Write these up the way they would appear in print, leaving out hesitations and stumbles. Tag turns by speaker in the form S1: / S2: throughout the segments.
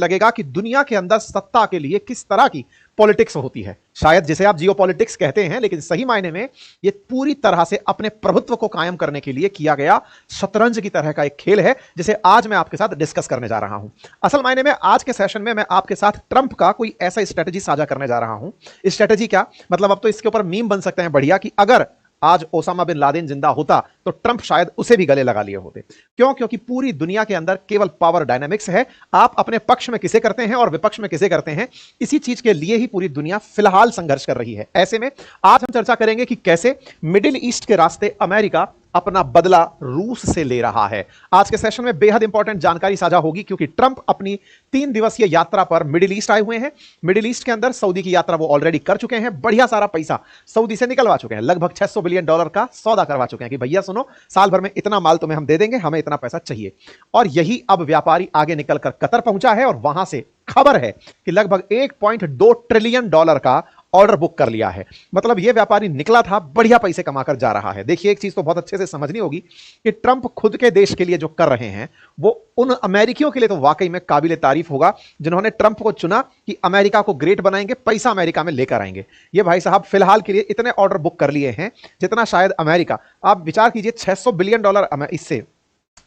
S1: लगेगा कि दुनिया के अंदर सत्ता के लिए किस तरह की पॉलिटिक्स होती है। शायद जिसे आप जियो पॉलिटिक्स कहते हैं, लेकिन सही मायने में ये पूरी तरह से अपने प्रभुत्व को कायम करने के लिए किया गया शतरंज की तरह का एक खेल है, जिसे आज मैं आपके साथ डिस्कस करने जा रहा हूं। असल मायने में आज के सेशन में मैं आपके साथ ट्रंप का कोई ऐसा स्ट्रेटजी साझा करने जा रहा हूं। स्ट्रेटजी क्या मतलब, अब तो इसके ऊपर मीम बन सकते हैं बढ़िया कि अगर आज ओसामा बिन लादेन जिंदा होता तो ट्रंप शायद उसे भी गले लगा लिए होते। क्यों? क्योंकि पूरी दुनिया के अंदर केवल पावर डायनामिक्स है। आप अपने पक्ष में किसे करते हैं और विपक्ष में किसे करते हैं, इसी चीज के लिए ही पूरी दुनिया फिलहाल संघर्ष कर रही है। ऐसे में आज हम चर्चा करेंगे कि कैसे मिडिल ईस्ट के रास्ते अमेरिका अपना बदला रूस से ले रहा है। आज के सेशन में बेहद इंपॉर्टेंट जानकारी साझा होगी, क्योंकि ट्रंप अपनी 3 दिवसीय यात्रा पर मिडिल ईस्ट आए हुए हैं। मिडिल ईस्ट के अंदर सऊदी की यात्रा वो ऑलरेडी कर चुके हैं। बढ़िया सारा पैसा सऊदी से निकलवा चुके हैं। लगभग $600 बिलियन का सौदा करवा चुके हैं कि भैया सुनो, साल भर में इतना माल तुम्हें हम दे देंगे, हमें इतना पैसा चाहिए। और यही अब व्यापारी आगे निकलकर कतर पहुंचा है और वहां से खबर है कि लगभग $1.2 ट्रिलियन का ऑर्डर बुक कर लिया है। मतलब यह व्यापारी निकला था, बढ़िया पैसे कमाकर जा रहा है। देखिए, एक चीज तो बहुत अच्छे से समझनी होगी कि ट्रंप खुद के देश के लिए जो कर रहे हैं वो उन अमेरिकियों के लिए तो वाकई में काबिल तारीफ होगा, जिन्होंने ट्रंप को चुना कि अमेरिका को ग्रेट बनाएंगे, पैसा अमेरिका में लेकर आएंगे। ये भाई साहब फिलहाल के लिए इतने ऑर्डर बुक कर लिए हैं जितना शायद अमेरिका, आप विचार कीजिए, $600 बिलियन इससे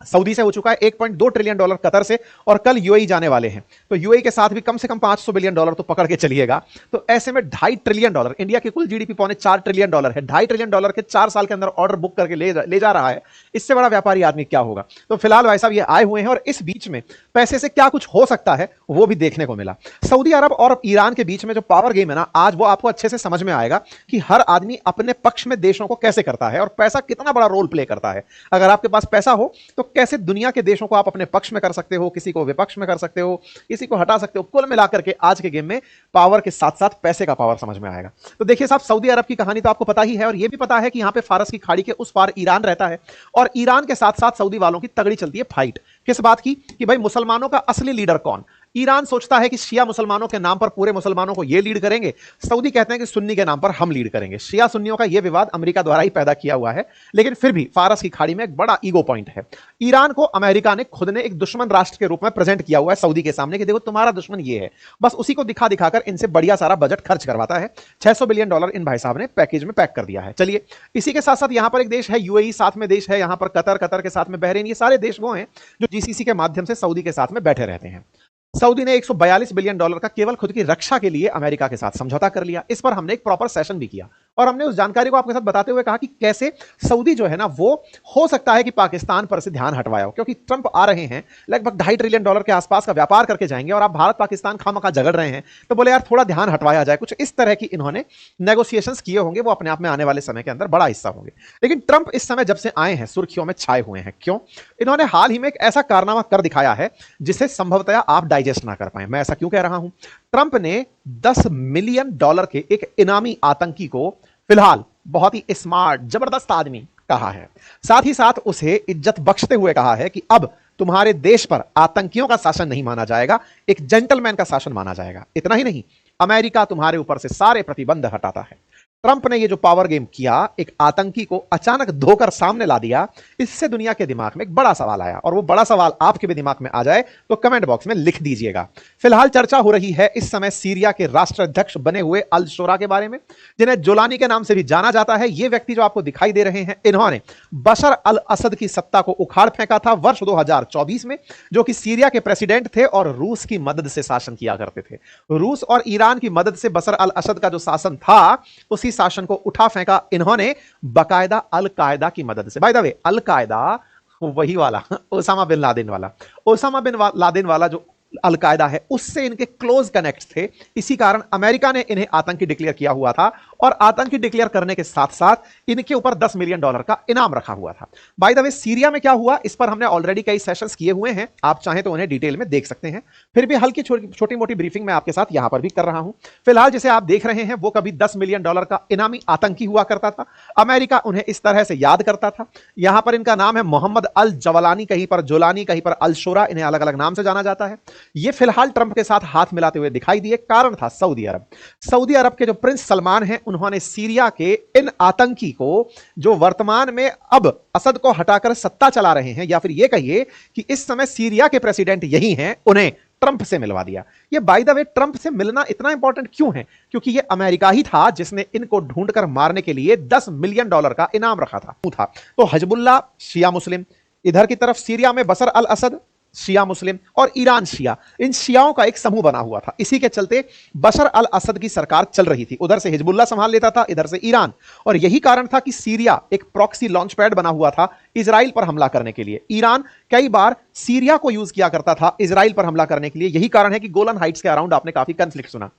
S1: सऊदी से हो चुका है, $1.2 ट्रिलियन कतर से, और कल यूएई जाने वाले हैं। तो यूएई के साथ भी कम से कम $500 बिलियन तो पकड़ के चलिएगा। तो ऐसे में $2.5 ट्रिलियन, इंडिया की कुल जीडीपी $4 ट्रिलियन है। $2.5 ट्रिलियन के 4 साल के अंदर ऑर्डर बुक करके ले जा रहा है। इससे बड़ा व्यापारी आदमी क्या होगा। तो फिलहाल भाई साहब ये आए हुए हैं, और इस बीच में पैसे से क्या कुछ हो सकता है वो भी देखने को मिला। सऊदी अरब और ईरान के बीच में जो पावर गेम है ना, आज वो आपको अच्छे से समझ में आएगा कि हर आदमी अपने पक्ष में देशों को कैसे करता है और पैसा कितना बड़ा रोल प्ले करता है। अगर आपके पास पैसा हो तो कैसे दुनिया के देशों को आप अपने पक्ष में कर सकते हो, किसी को विपक्ष में कर सकते हो, किसी को हटा सकते हो। कुल मिलाकर के आज के गेम में पावर के साथ साथ पैसे का पावर समझ में आएगा। तो देखिए साहब, सऊदी अरब की कहानी तो आपको पता ही है, और यह भी पता है कि यहां पे फारस की खाड़ी के उस पार ईरान रहता है, और ईरान के साथ साथ सऊदी वालों की तगड़ी चलती है फाइट। किस बात की कि भाई मुसलमानों का असली लीडर कौन। ईरान सोचता है कि शिया मुसलमानों के नाम पर पूरे मुसलमानों को ये लीड करेंगे, सऊदी कहते हैं कि सुन्नी के नाम पर हम लीड करेंगे। शिया सुन्नियों का यह विवाद अमेरिका द्वारा ही पैदा किया हुआ है, लेकिन फिर भी फारस की खाड़ी में एक बड़ा ईगो पॉइंट है। ईरान को अमेरिका ने खुद ने एक दुश्मन राष्ट्र के रूप में प्रेजेंट किया हुआ है सऊदी के सामने कि देखो तुम्हारा दुश्मन ये है। बस उसी को दिखा दिखाकर इनसे बढ़िया सारा बजट खर्च करवाता है। $600 बिलियन इन भाई साहब ने पैकेज में पैक कर दिया है। चलिए, इसी के साथ साथ यहां पर एक देश है यूएई, साथ में देश है यहां पर कतर, कतर के साथ में बहरीन। ये सारे देश वो हैं जो जीसीसी के माध्यम से सऊदी के साथ में बैठे रहते हैं। सऊदी ने $142 बिलियन का केवल खुद की रक्षा के लिए अमेरिका के साथ समझौता कर लिया। इस पर हमने एक प्रॉपर सेशन भी किया, और हमने उस जानकारी को आपके साथ बताते हुए कहा कि कैसे सऊदी जो है ना, वो हो सकता है कि पाकिस्तान पर से ध्यान हटवाया हो, क्योंकि ट्रंप आ रहे हैं, लगभग $2.5 ट्रिलियन के आसपास का व्यापार करके जाएंगे, और आप भारत पाकिस्तान खामखा झगड़ रहे हैं, तो बोले यार थोड़ा ध्यान हटवाया जाए। कुछ इस तरह की इन्होंने नेगोशिएशंस किए होंगे, वो अपने आप में आने वाले समय के अंदर बड़ा हिस्सा होंगे। लेकिन ट्रंप इस समय जब से आए हैं सुर्खियों में छाए हुए हैं। क्यों? इन्होंने हाल ही में एक ऐसा कारनामा कर दिखाया है जिसे संभवतः आप डाइजेस्ट ना कर पाए। मैं ऐसा क्यों कह रहा हूं? ट्रंप ने $10 मिलियन के एक इनामी आतंकी को फिलहाल बहुत ही स्मार्ट, जबरदस्त आदमी कहा है। साथ ही साथ उसे इज्जत बख्शते हुए कहा है कि अब तुम्हारे देश पर आतंकियों का शासन नहीं माना जाएगा, एक जेंटलमैन का शासन माना जाएगा। इतना ही नहीं, अमेरिका तुम्हारे ऊपर से सारे प्रतिबंध हटाता है। ट्रंप ने ये जो पावर गेम किया, एक आतंकी को अचानक धोकर सामने ला दिया, इससे दुनिया के दिमाग में एक बड़ा सवाल आया, और वो बड़ा सवाल आपके भी दिमाग में आ जाए तो कमेंट बॉक्स में लिख दीजिएगा। फिलहाल चर्चा हो रही है इस समय सीरिया के राष्ट्राध्यक्ष बने हुए अल शोरा के बारे में, जिन्हें जोलानी के नाम से भी जाना जाता है। ये व्यक्ति जो आपको दिखाई दे रहे हैं, इन्होंने बशर अल असद की सत्ता को उखाड़ फेंका था वर्ष 2024 में, जो कि सीरिया के प्रेसिडेंट थे और रूस की मदद से शासन किया करते थे। रूस और ईरान की मदद से बशर अल असद का जो शासन था, उसी शासन को उठा फेंका इन्होंने बाकायदा अल कायदा की मदद से। बाय द वे, अल कायदा वही वाला ओसामा बिन लादेन वाला, ओसामा बिन लादेन वाला जो अल कायदा है, उससे इनके क्लोज कनेक्ट थे। इसी कारण अमेरिका ने इन्हें आतंकी डिक्लेयर किया हुआ था, और आतंकी डिक्लेयर करने के साथ साथ इनके ऊपर $10 मिलियन का इनाम रखा हुआ था। बाय द वे, सीरिया में क्या हुआ इस पर हमने ऑलरेडी कई सेशंस किए हुए हैं, आप चाहें तो उन्हें डिटेल में देख सकते हैं। फिर भी हल्की छोटी मोटी ब्रीफिंग मैं आपके साथ यहां पर भी कर रहा हूं। फिलहाल जिसे आप देख रहे हैं वो कभी $10 मिलियन का इनामी आतंकी हुआ करता था। अमेरिका उन्हें इस तरह से याद करता था। यहां पर इनका नाम है मोहम्मद अल जवलानी, कहीं पर जोलानी, कहीं पर अल शोरा, इन्हें अलग अलग नाम से जाना जाता है। ये फिलहाल ट्रंप के साथ हाथ मिलाते हुए दिखाई दिए। कारण था सऊदी अरब। सऊदी अरब के जो प्रिंस सलमान हैं, उन्होंने सीरिया के इन आतंकी को, जो वर्तमान में अब असद को हटाकर सत्ता चला रहे हैं, या फिर यह कहिए कि इस समय सीरिया के प्रेसिडेंट यही हैं, उन्हें ट्रंप से मिलवा दिया। ये बाय द वे ट्रंप से मिलना इतना इंपॉर्टेंट क्यों है? क्योंकि ये अमेरिका ही था जिसने इनको ढूंढकर मारने के लिए $10 मिलियन का इनाम रखा था। तो हिजबुल्लाह शिया मुस्लिम, इधर की तरफ सीरिया में बशर अल असद शिया मुस्लिम, और ईरान शिया, इन शियाओं का एक समूह बना हुआ था। इसी के चलते बशर अल असद की सरकार चल रही थी, उधर से हिजबुल्लाह संभाल लेता था, इधर से ईरान। और यही कारण था कि सीरिया एक प्रॉक्सी लॉन्च पैड बना हुआ था इजराइल पर हमला करने के लिए। ईरान कई बार सीरिया को यूज किया करता था इजराइल पर हमला करने के लिए। यही कारण है कि गोलन हाइट्स के अराउंड आपने काफी कंफ्लिक्ट सुना।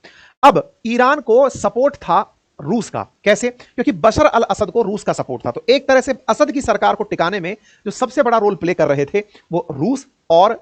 S1: अब ईरान को सपोर्ट था रूस का। कैसे? क्योंकि बशर अल असद को रूस का सपोर्ट था। तो एक तरह से असद की सरकार को टिकाने में जो सबसे बड़ा रोल प्ले कर रहे थे वो रूस और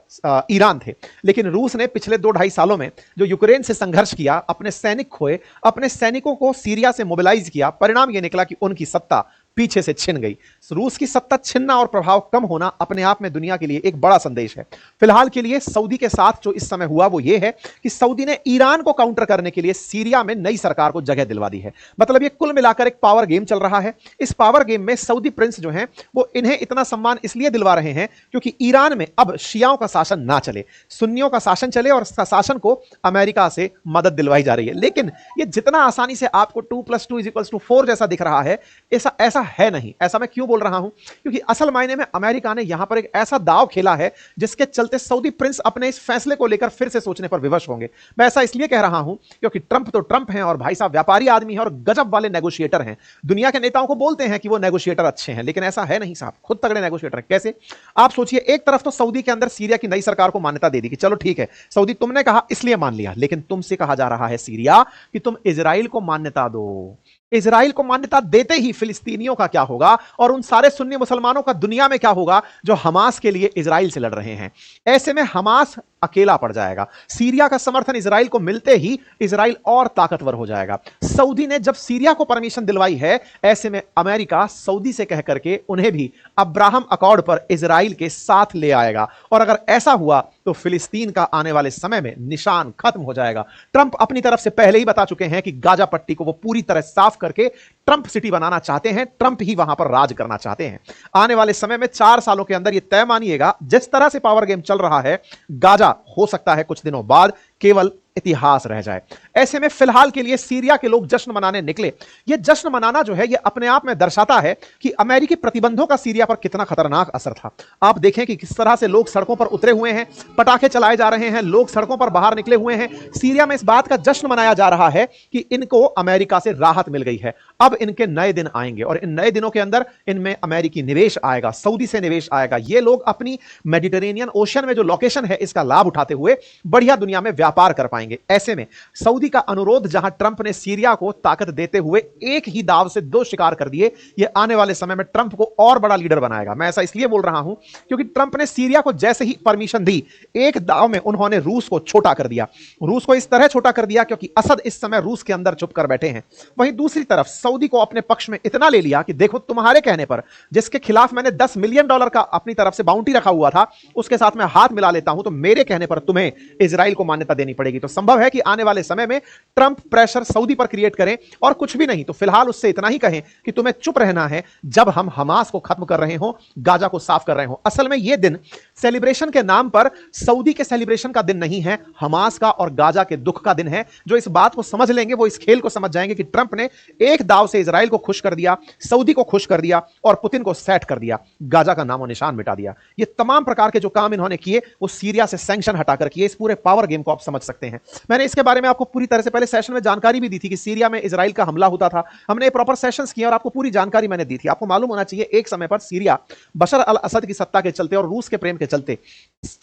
S1: ईरान थे। लेकिन रूस ने पिछले 2-2.5 सालों में जो यूक्रेन से संघर्ष किया, अपने सैनिक खोए, अपने सैनिकों को सीरिया से मोबिलाइज किया, परिणाम यह निकला कि उनकी सत्ता पीछे से छिन गई। रूस की सत्ता छिनना और प्रभाव कम होना अपने आप में दुनिया के लिए एक बड़ा संदेश है। फिलहाल के लिए सऊदी के साथ जो इस समय हुआ वो ये है कि सऊदी ने ईरान को काउंटर करने के लिए सीरिया में नई सरकार को जगह दिलवा दी है। मतलब ये कुल मिलाकर एक पावर गेम चल रहा है। इस पावर गेम में सऊदी प्रिंस जो हैं वो इन्हें इतना सम्मान इसलिए दिलवा रहे हैं क्योंकि ईरान में अब शियाओं का शासन ना चले, सुन्नियों का शासन चले, और उसका शासन को अमेरिका से मदद दिलवाई जा रही है। लेकिन ये जितना आसानी से आपको 2+2=4 जैसा दिख रहा है, ऐसा है नहीं। ऐसा मैं क्यों बोल रहा हूं? क्योंकि असल मायने में अमेरिका ने यहां पर एक ऐसा दांव खेला है जिसके चलते सऊदी प्रिंस अपने इस फैसले को लेकर फिर से सोचने पर विवश होंगे। मैं ऐसा इसलिए कह रहा हूं क्योंकि ट्रंप तो ट्रंप हैं और भाई साहब व्यापारी आदमी है और गजब वाले नेगोशिएटर हैं। दुनिया के नेताओं को बोलते हैं कि वो नेगोशिएटर अच्छे हैं, लेकिन ऐसा है नहीं साहब, खुद तगड़े नेगोशिएटर हैं। कैसे? आप सोचिए, एक तरफ तो सऊदी के अंदर सीरिया की नई सरकार को मान्यता दे दी कि चलो ठीक है, सऊदी तुमने कहा इसलिए मान लिया, लेकिन तुमसे कहा जा रहा है सीरिया कि तुम इजराइल को मान्यता दो। इजराइल को मान्यता देते ही फिलिस्तीनियों का क्या होगा और उन सारे सुन्नी मुसलमानों का दुनिया में क्या होगा जो हमास के लिए इजराइल से लड़ रहे हैं। ऐसे में हमास अकेला पड़ जाएगा। सीरिया का समर्थन इजराइल को मिलते ही इजराइल और ताकतवर हो जाएगा। सऊदी ने जब सीरिया को परमिशन दिलवाई है, ऐसे में अमेरिका सऊदी से कह करके उन्हें भी अब्राहम अकॉर्ड पर इजराइल के साथ ले आएगा। और अगर ऐसा हुआ तो फिलिस्तीन का आने वाले समय में निशान खत्म हो जाएगा। ट्रंप अपनी तरफ से पहले ही बता चुके हैं कि गाजा पट्टी को वो पूरी तरह साफ करके ट्रंप सिटी बनाना चाहते हैं, ट्रंप ही वहां पर राज करना चाहते हैं। आने वाले समय में 4 सालों के अंदर यह तय मानिएगा, जिस तरह से पावर गेम चल रहा है, गाजा हो सकता है कुछ दिनों बाद केवल इतिहास रह जाए। ऐसे में फिलहाल के लिए सीरिया के लोग जश्न मनाने निकले। यह जश्न मनाना जो है यह अपने आप में दर्शाता है कि अमेरिकी प्रतिबंधों का सीरिया पर कितना खतरनाक असर था। आप देखें कि किस तरह से लोग सड़कों पर उतरे हुए हैं, पटाखे चलाए जा रहे हैं, लोग सड़कों पर बाहर निकले हुए हैं। सीरिया में इस बात का जश्न मनाया जा रहा है कि इनको अमेरिका से राहत मिल गई है। अब इनके नए दिन आएंगे और इन नए दिनों के अंदर इनमें अमेरिकी निवेश आएगा, सऊदी से निवेश आएगा। ये लोग अपनी मेडिटेरेनियन ओशन में जो लोकेशन है इसका लाभ उठाते हुए बढ़िया दुनिया में व्यापार कर पाएंगे। ऐसे में सऊदी का अनुरोध, जहां ट्रंप ने सीरिया को ताकत देते हुए एक ही दाव से 2 शिकार कर दिए, यह आने वाले समय में ट्रंप को और बड़ा लीडर बनाएगा। मैं ऐसा इसलिए बोल रहा हूं क्योंकि ट्रंप ने सीरिया को जैसे ही परमिशन दी, एक दाव में उन्होंने रूस को छोटा कर दिया। रूस को इस तरह छोटा कर दिया क्योंकि असद इस समय रूस के अंदर चुप कर बैठे हैं। वहीं दूसरी तरफ सऊदी को अपने पक्ष में इतना ले लिया कि देखो, तुम्हारे कहने पर जिसके खिलाफ मैंने $10 मिलियन का अपनी तरफ से बाउंटी रखा हुआ था, उसके साथ मैं हाथ मिला लेता हूं, तो मेरे कहने पर तुम्हें इजराइल को मान्यता देनी पड़ेगी। तो संभव है कि आने वाले समय में ट्रंप प्रेशर सऊदी पर क्रिएट करें और कुछ भी नहीं तो फिलहाल उससे इतना ही कहें कि तुम्हें चुप रहना है जब हम हमास को खत्म कर रहे हो, गाजा को साफ कर रहे हो। असल में यह दिन सेलिब्रेशन के नाम पर सऊदी के सेलिब्रेशन का दिन नहीं है, हमास का और गाजा के दुख का दिन है। जो इस बात को समझ लेंगे वो इस खेल को समझ जाएंगे कि ट्रंप ने एक दाव से इजराइल को खुश कर दिया, सऊदी को खुश कर दिया और पुतिन को सेट कर दिया, गाजा का नामो निशान मिटा दिया। ये तमाम प्रकार के जो काम इन्होंने किए वो सीरिया से सैंक्शन हटाकर किए। इस पूरे पावर गेम को आप समझ सकते हैं। मैंने इसके बारे में आपको पूरी तरह से पहले सेशन में जानकारी भी दी थी कि सीरिया में इजराइल का हमला होता था। हमने प्रॉपर सेशंस किए और आपको पूरी जानकारी मैंने दी थी। आपको मालूम होना चाहिए एक समय पर सीरिया बशर अल असद की सत्ता के चलते और रूस के प्रेम के चलते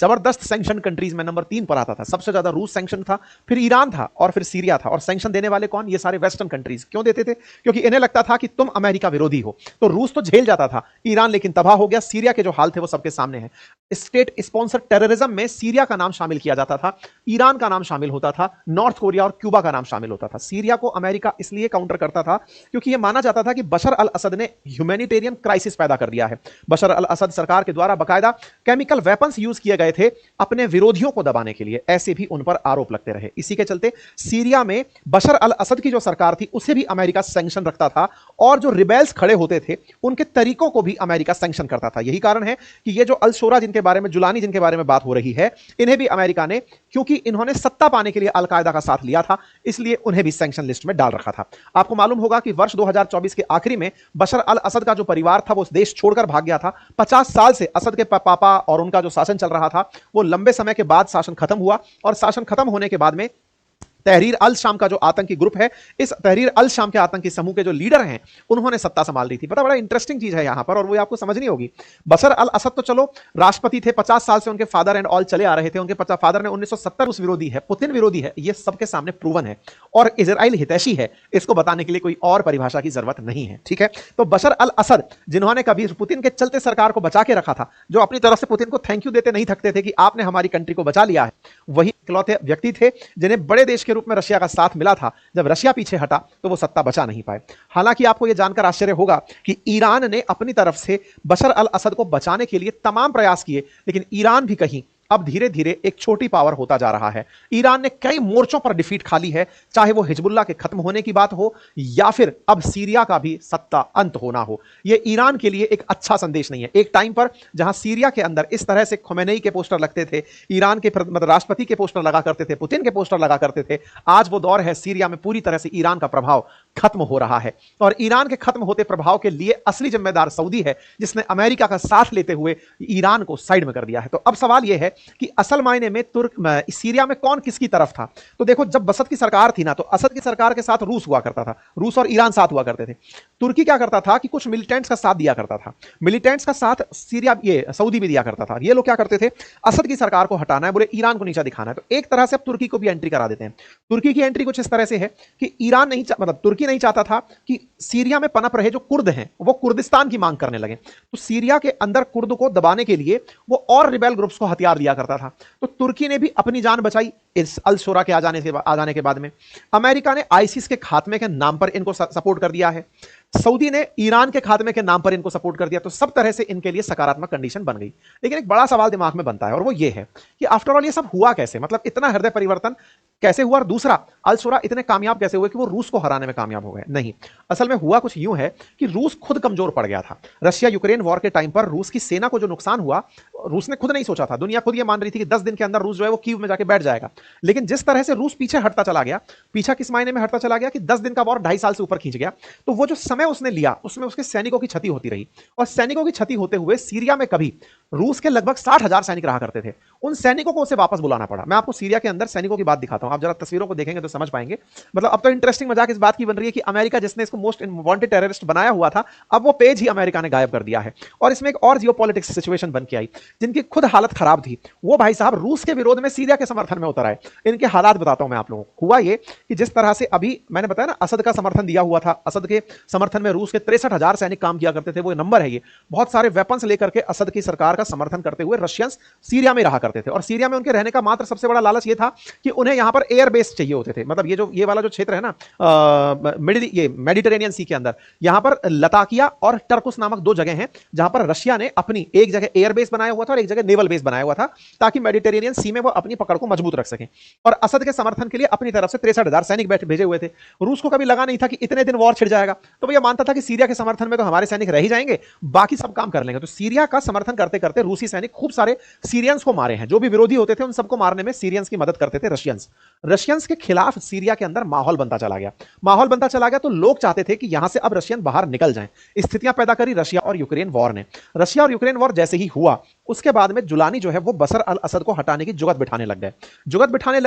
S1: जबरदस्त सैंक्शन कंट्रीज में नंबर 3 पर आता था। सबसे ज्यादा रूस सैंक्शन था, फिर ईरान था और फिर सीरिया था। और सैंक्शन देने वाले कौन? ये सारे वेस्टर्न कंट्रीज। क्यों देते थे? क्योंकि इन्हें लगता था कि तुम अमेरिका विरोधी हो। तो रूस तो झेल जाता था, ईरान लेकिन तबाह हो गया। सीरिया के जो हाल थे वो सबके सामने है। स्टेट स्पॉन्सर टेररिज्म में सीरिया का नाम शामिल किया जाता था, ईरान का नाम शामिल होता था, नॉर्थ कोरिया और क्यूबा का नाम शामिल होता था। सीरिया को अमेरिका इसलिए काउंटर करता था क्योंकि यह माना जाता था कि बशर अल असद ने ह्यूमैनिटेरियन क्राइसिस पैदा कर दिया है। बशर अल असद सरकार के द्वारा बाकायदा केमिकल वेपन्स यूज किए गए थे अपने विरोधियों को दबाने के लिए, ऐसे भी उन पर आरोप लगते रहे। इसी के चलते सीरिया में बशर अल असद की जो सरकार थी उसे भी अमेरिका सैंक्शन रखता था और जो रिबेल्स खड़े होते थे उनके तरीकों को भी अमेरिका सैंक्शन करता था। यही कारण है कि ये जो अल शोरा जिनके बारे में, जुलानी जिनके बारे में बात हो रही है, इन्हें भी अमेरिका ने, क्योंकि इन्होंने सत्ता पाने के लिए अलकायदा का साथ लिया था, इसलिए उन्हें भी सैंक्शन लिस्ट में डाल रखा था। आपको मालूम होगा कि वर्ष 2024 के आखिरी में बशर अल असद का जो परिवार था वो देश छोड़कर भाग गया था। 50 साल से असद के पापा और उनका जो शासन चल रहा था वो लंबे समय के बाद शासन खत्म हुआ, और शासन खत्म होने के बाद में तहरीर अल शाम का जो आतंकी ग्रुप है, इस तहरीर अल शाम के आतंकी समूह के जो लीडर हैं, उन्होंने सत्ता संभाल ली थी। पता, बड़ा इंटरेस्टिंग चीज है यहां पर, और वो आपको समझनी होगी। बशर अल असद तो चलो राष्ट्रपति थे, 50 साल से उनके फादर एंड ऑल चले आ रहे थे। उनके फादर ने 1970 रूस विरोधी है, पुतिन विरोधी है, ये सबके सामने प्रूवन है, और इजराइल हितैषी है। इसको बताने के लिए कोई और परिभाषा की जरूरत नहीं है, ठीक है। तो बशर अल असद, जिन्होंने कभी पुतिन के चलते सरकार को बचा के रखा था, जो अपनी तरफ से पुतिन को थैंक यू देते नहीं थकते थे कि आपने हमारी कंट्री को बचा लिया है, वही इकलौते व्यक्ति थे जिन्हें बड़े देश के रूप में रशिया का साथ मिला था। जब रशिया पीछे हटा तो वो सत्ता बचा नहीं पाए। हालांकि आपको यह जानकर आश्चर्य होगा कि ईरान ने अपनी तरफ से बशर अल असद को बचाने के लिए तमाम प्रयास किए, लेकिन ईरान भी कहीं अब धीरे धीरे एक छोटी पावर होता जा रहा है। ईरान ने कई मोर्चों पर डिफीट खा ली है, चाहे वो हिजबुल्लाह के खत्म होने की बात हो या फिर अब सीरिया का भी सत्ता अंत होना हो। यह ईरान के लिए एक अच्छा संदेश नहीं है। एक टाइम पर जहां सीरिया के अंदर इस तरह से खोमेनी के पोस्टर लगते थे, ईरान के मतलब राष्ट्रपति के पोस्टर लगा करते थे, पुतिन के पोस्टर लगा करते थे, आज वो दौर है सीरिया में पूरी तरह से ईरान का प्रभाव खत्म हो रहा है। और ईरान के खत्म होते प्रभाव के लिए असली जिम्मेदार सऊदी है, जिसने अमेरिका का साथ लेते हुए ईरान को साइड में कर दिया है। तो अब सवाल यह है कि असल मायने में सीरिया में कौन किसकी तरफ था। तो देखो, जब बसद की सरकार थी ना, तो असद की सरकार के साथ रूस हुआ करता था, रूस और ईरान साथ हुआ करते थे। तुर्की क्या करता था कि कुछ मिलिटेंट्स का साथ दिया करता था, मिलिटेंट्स का साथ सीरिया ये सऊदी भी दिया करता था। ये लोग क्या करते थे, असद की सरकार को हटाना है, बोले ईरान को नीचा दिखाना है, तो एक तरह से अब तुर्की को भी एंट्री करा देते हैं। तुर्की की एंट्री कुछ इस तरह से है कि ईरान नहीं, मतलब तुर्की नहीं चाहता था कि सीरिया में पनप रहे जो कुर्द हैं वो कुर्दिस्तान की मांग करने लगे। तो सीरिया के अंदर कुर्द को दबाने के लिए वो और रिबेल ग्रुप्स को हथियार दिया करता था। तो तुर्की ने भी अपनी जान बचाई इस अल शोरा के आ जाने के बाद में। अमेरिका ने आईसिस के खात्मे के नाम पर इनको सपोर्ट कर दिया है, सऊदी ने ईरान के खात्मे के नाम पर इनको सपोर्ट कर दिया। तो सब तरह से इनके लिए सकारात्मक कंडीशन बन गई। लेकिन एक बड़ा सवाल दिमाग में बनता है, और वो ये है कि आफ्टर ऑल ये सब हुआ कैसे, मतलब इतना हृदय परिवर्तन कैसे हुआ, और दूसरा अल शोरा इतने कामयाब कैसे हुए कि वो रूस को हराने में कामयाब हो गए। नहीं, असल में हुआ कुछ यूं है कि रूस खुद कमजोर पड़ गया था। रशिया यूक्रेन वॉर के टाइम पर रूस की सेना को जो नुकसान हुआ, रूस ने खुद नहीं सोचा था। दुनिया खुद ये मान रही थी कि 10 दिन के अंदर रूस जो है वो कीव में जाके बैठ जाएगा। लेकिन जिस तरह से रूस पीछे हटता चला गया, पीछा किस मायने में हटता चला गया कि 10 दिन का वॉर 2.5 साल से ऊपर खींच गया, तो वो जो समय उसने लिया उसमें उसके सैनिकों की क्षति होती रही। और सैनिकों की क्षति होते हुए सीरिया में कभी रूस के लगभग 60,000 सैनिक रहा करते थे, उन सैनिकों को उसे वापस बुलाना पड़ा। मैं आपको सीरिया के अंदर सैनिकों की बात दिखाता हूं, आप जरा तस्वीरों को देखेंगे तो समझ पाएंगे। मतलब अब तो इंटरेस्टिंग मजाक इस बात की बन रही है कि अमेरिका जिसने इसको मोस्ट वांटेड टेररिस्ट बनाया हुआ था, अब वो पेज ही अमेरिका ने गायब कर दिया है। और इसमें एक और जियोपॉलिटिक्स सिचुएशन बन के आई, जिनकी खुद हालत खराब थी, वो भाई साहब रूस के विरोध में सीरिया के समर्थन में उतर आए। इनके हालात बताता हूं मैं आप लोगों को। हुआ ये कि जिस तरह से अभी मैंने बताया ना, असद का समर्थन दिया हुआ था, असद के समर्थन में रूस के 63,000 सैनिक काम किया करते थे, वो नंबर है ये। बहुत सारे वेपन्स लेकर के असद की सरकार का समर्थन करते हुए रशियंस सीरिया में रहा करते थे। और सीरिया में उनके रहने का मात्र सबसे बड़ा लालच ये था कि उन्हें यहां पर एयर बेस चाहिए होते थे। मतलब ये वाला जो क्षेत्र है ना, मेडिटेरेनियन सी के अंदर, यहां पर लताकिया और टर्कुस नामक 2 जगह हैं, जहां पर रशिया ने अपनी एक जगह एयर बेस बनाया हुआ था और एक जगह नेवल बेस बनाया हुआ था, ताकि मेडिटेरेनियन सी में वो अपनी पकड़ को मजबूत रख सकें। और असद के समर्थन के लिए अपनी तरफ से 63,000 सैनिक भेजे हुए थे। रूस को कभी लगा नहीं था कि इतने दिन वॉर छिड़ जाएगा, तो वो ये मानता था कि सीरिया के समर्थन में तो हमारे सैनिक रह ही जाएंगे, बाकी सब काम कर लेंगे। तो सीरिया का समर्थन करते करते रूसी सैनिक खूब सारे सीरियंस को मारे हैं। जो भी विरोधी होते थे उन सबको मारने में सीरियंस की मदद करते थे रशियंस के खिलाफ सीरिया के अंदर माहौल बनता चला गया। तो लोग चाहते थे कि यहां से अब रशियन बाहर निकल जाएं। स्थितियां पैदा करी रशिया और यूक्रेन वॉर ने। रशिया और यूक्रेन वॉर जैसे ही हुआ, उसके बाद में जुलानी जो है वो बशर अल असद को हटाने की जुगत बिठाने लग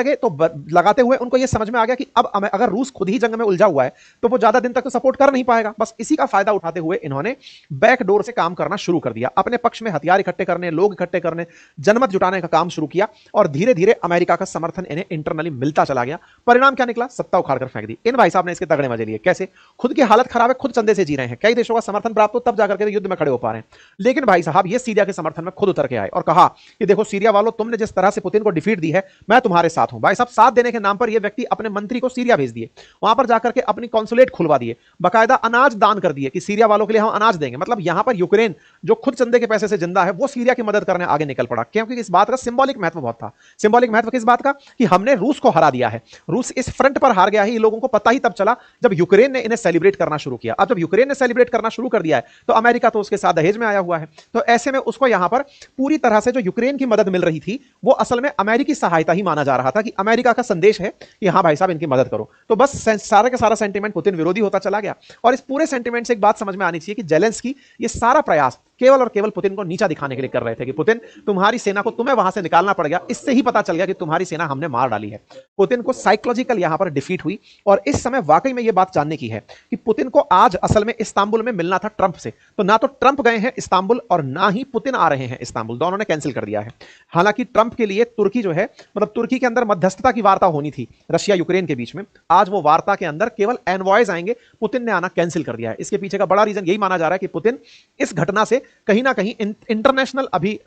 S1: गए। तो लगाते हुए उनको यह समझ में आ गया कि अब अगर रूस खुद ही जंग में उलझा हुआ है तो वो ज्यादा दिन तक तो सपोर्ट कर नहीं पाएगा। बस इसी का फायदा उठाते हुए इन्होंने बैकडोर से काम करना शुरू कर दिया, अपने पक्ष में हथियार इकट्ठे करने, लोग इकट्ठे करने, जनमत जुटाने का काम शुरू किया। और धीरे धीरे अमेरिका का समर्थन इन्हें इंटरनली मिलता चला गया। परिणाम क्या निकला? सत्ता उखाड़ कर फेंक दी। इन भाई साहब ने इसके तगड़े मजे लिए। कैसे? खुद की हालत खराब है, खुद चंदे से जी रहे हैं, कई देशों का समर्थन प्राप्त हो तब जाकर के युद्ध में खड़े हो पा रहे हैं। लेकिन भाई साहब ये सीरिया के समर्थन में खुद उतर के आए और कहा कि देखो सीरिया वालों, तुमने जिस तरह से पुतिन को डिफीट दी है, मैं तुम्हारे साथ हूं। भाई साहब, साथ देने के नाम पर यह व्यक्ति अपने मंत्री को सीरिया भेज दिए, वहां पर जाकर के अपनी कॉन्सुलेट खुलवा दिए, बाकायदा अनाज दान कर दिए कि सीरिया वालों के लिए हम अनाज देंगे। मतलब यहां पर यूक्रेन जो खुद चंदे के पैसे से जिंदा है, वो सीरिया की मदद करने आगे निकल पड़ा, क्योंकि इस बात का सिंबॉलिक महत्व बहुत था। सिंबॉलिक महत्व किस बात का? कि हमने रूस को हरा दिया है, रूस इस फ्रंट पर हार गया है। ये लोगों को पता ही तब चला जब यूक्रेन ने इन्हें सेलिब्रेट करना शुरू किया। अब जब यूक्रेन ने सेलिब्रेट करना शुरू कर दिया है, तो अमेरिका तो उसके साथ दहेज में आया हुआ है। तो ऐसे में उसको यहां पर पूरी तरह से जो यूक्रेन की मदद मिल रही थी, वो असल में अमेरिकी सहायता ही माना जा रहा था, कि अमेरिका का संदेश है कि हाँ भाई साहब, इनकी मदद करो। तो बस सारा का सारा सेंटीमेंट पुतिन विरोधी होता चला गया। और इस पूरे सेंटीमेंट से एक बात समझ में आनी चाहिए कि जेलेंस्की ये सारा प्रयास केवल और केवल पुतिन को नीचा दिखाने के लिए कर रहे थे, कि पुतिन, तुम्हारी सेना को तुम्हें वहां से निकालना पड़ गया। इससे ही पता चल गया कि तुम्हारी सेना हमने मार डाली है। पुतिन को साइकोलॉजिकल यहां पर डिफीट हुई। और इस समय वाकई में यह बात जानने की है कि पुतिन को आज असल में इस्तांबुल में मिलना था ट्रंप से। तो ना तो ट्रंप गए हैं इस्तांबुल और ना ही पुतिन आ रहे हैं इस्तांबुल, दोनों ने कैंसिल कर दिया है। हालांकि ट्रंप के लिए तुर्की जो है, मतलब तुर्की के अंदर मध्यस्थता की वार्ता होनी थी रशिया यूक्रेन के बीच में, आज वो वार्ता के अंदर केवल एनवॉयज आएंगे, पुतिन ने आना कैंसिल कर दिया है। इसके पीछे का बड़ा रीजन यही माना जा रहा है कि पुतिन इस घटना से कहीं ना कहीं इंटरनेशनल अभी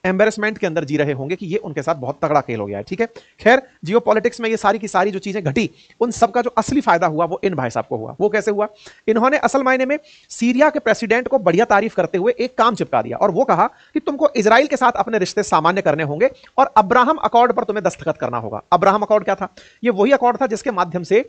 S1: एम्बेरसमेंट के अंदर जी रहे होंगे कि ये उनके साथ बहुत तगड़ा खेल हो गया है। ठीक है, खैर जियोपॉलिटिक्स में ये सारी की सारी जो चीजें घटी, उन सब का जो असली फायदा हुआ वो इन भाई साहब को हुआ। वो कैसे हुआ? इन्होंने असल मायने में सीरिया के प्रेसिडेंट को बढ़िया तारीफ करते हुए एक काम चिपका दिया, और वो कहा कि तुमको इजराइल के साथ अपने रिश्ते सामान्य करने होंगे और अब्राहम अकॉर्ड पर तुम्हें दस्तखत करना होगा। अब्राहम अकॉर्ड क्या था? ये वही अकॉर्ड था जिसके माध्यम से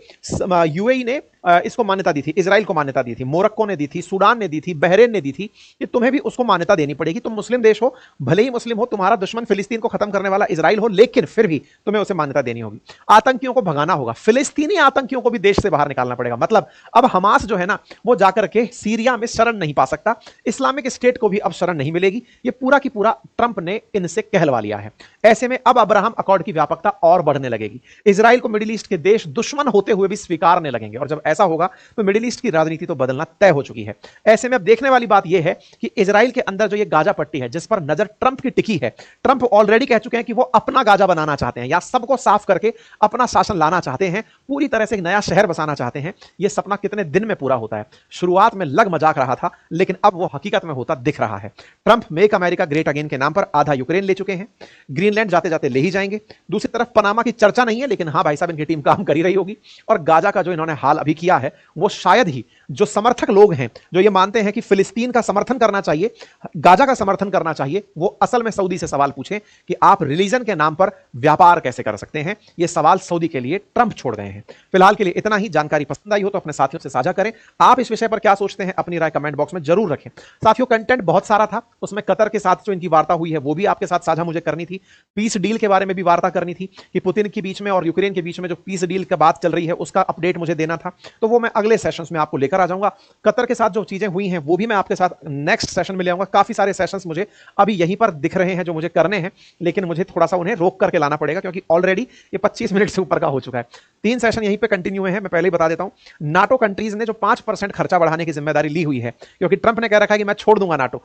S1: यूएई ने इसको मान्यता दी थी, इजराइल को मान्यता दी थी, मोरक्को ने दी थी, सूडान ने दी थी, बहरेन ने दी थी कि तुम्हें भी उसको मान्यता देनी पड़ेगी। तुम मुस्लिम देश हो, भले ही मुस्लिम हो, तुम्हारा दुश्मन फिलिस्तीन को खत्म करने वाला इजराइल हो, लेकिन फिर भी तुम्हें उसे मान्यता देनी होगी। आतंकियों को भगाना होगा, फिलिस्तीनी आतंकियों को भी देश से बाहर निकालना पड़ेगा। मतलब अब हमास जो है ना, वो जाकर के सीरिया में शरण नहीं पा सकता, इस्लामिक स्टेट को भी अब शरण नहीं मिलेगी। ये पूरा की पूरा ट्रंप ने इनसे कहलवा लिया है। ऐसे में अब अब्राहम अकॉर्ड की व्यापकता और बढ़ने लगेगी। इजराइल को मिडिल ईस्ट के देश दुश्मन होते हुए भी स्वीकारने लगेंगे, और जब ऐसा होगा तो मिडिल ईस्ट की राजनीति तो बदलना तय हो चुकी है। ऐसे में अब देखने वाली बात यह है कि इजराइल के अंदर जो ये गाजा पट्टी है, जिस पर नजर ट्रंप की टिकी है, ट्रंप ऑलरेडी कह चुके हैं कि वो अपना गाजा बनाना चाहते हैं, या सबको साफ करके अपना शासन लाना चाहते हैं, पूरी तरह से एक नया शहर बसाना चाहते हैं। यह सपना कितने दिन में पूरा होता है? शुरुआत में लग मजाक रहा था, लेकिन अब वो हकीकत में होता दिख रहा है। Trump make America great again के नाम पर आधा यूक्रेन ले चुके हैं, ग्रीनलैंड जाते जाते ले ही जाएंगे। दूसरी तरफ पनामा की चर्चा नहीं है, लेकिन हाँ भाई साहब, इनकी टीम काम कर ही रही होगी। और गाजा का जो इन्होंने हाल अभी किया है, वो शायद ही जो समर्थक लोग हैं जो ये मानते हैं कि फिलिस्तीन का समर्थन करना चाहिए, गाजा का समर्थन करना चाहिए, वो असल में सऊदी से सवाल पूछें कि आप रिलीजन के नाम पर व्यापार कैसे कर सकते हैं। ये सवाल सऊदी के लिए ट्रंप छोड़ गए हैं। फिलहाल के लिए इतना ही। जानकारी पसंद आई हो तो अपने साथियों से साझा करें। आप इस विषय पर क्या सोचते हैं, अपनी राय कमेंट बॉक्स में जरूर रखें। साथियों, कंटेंट बहुत सारा था, उसमें कतर के साथ जो इनकी वार्ता हुई है वो भी आपके साथ साझा मुझे करनी थी। पीस डील के बारे में भी वार्ता करनी थी कि पुतिन के बीच में और यूक्रेन के बीच में जो पीस डील की बात चल रही है, उसका अपडेट मुझे देना था। तो वो मैं अगले सेशंस में आपको लेकर आ जाऊंगा। कतर के साथ जो चीजें हुई हैं वो भी मैं आपके साथ नेक्स्ट सेशन में ले आऊंगा। काफी सारे सेशंस मुझे अभी यहीं पर दिख रहे हैं जो मुझे करने हैं, लेकिन मुझे थोड़ा सा उन्हें रोक करके लाना पड़ेगा, क्योंकि ऑलरेडी ये 25 मिनट से ऊपर का हो चुका है। 3 सेशन यहीं पे कंटिन्यू है। मैं पहले ही बता देता हूं, नाटो कंट्रीज ने जो 5% खर्चा बढ़ाने की जिम्मेदारी ली हुई है, क्योंकि ट्रंप ने कह रखा है कि मैं छोड़ दूंगा नाटो।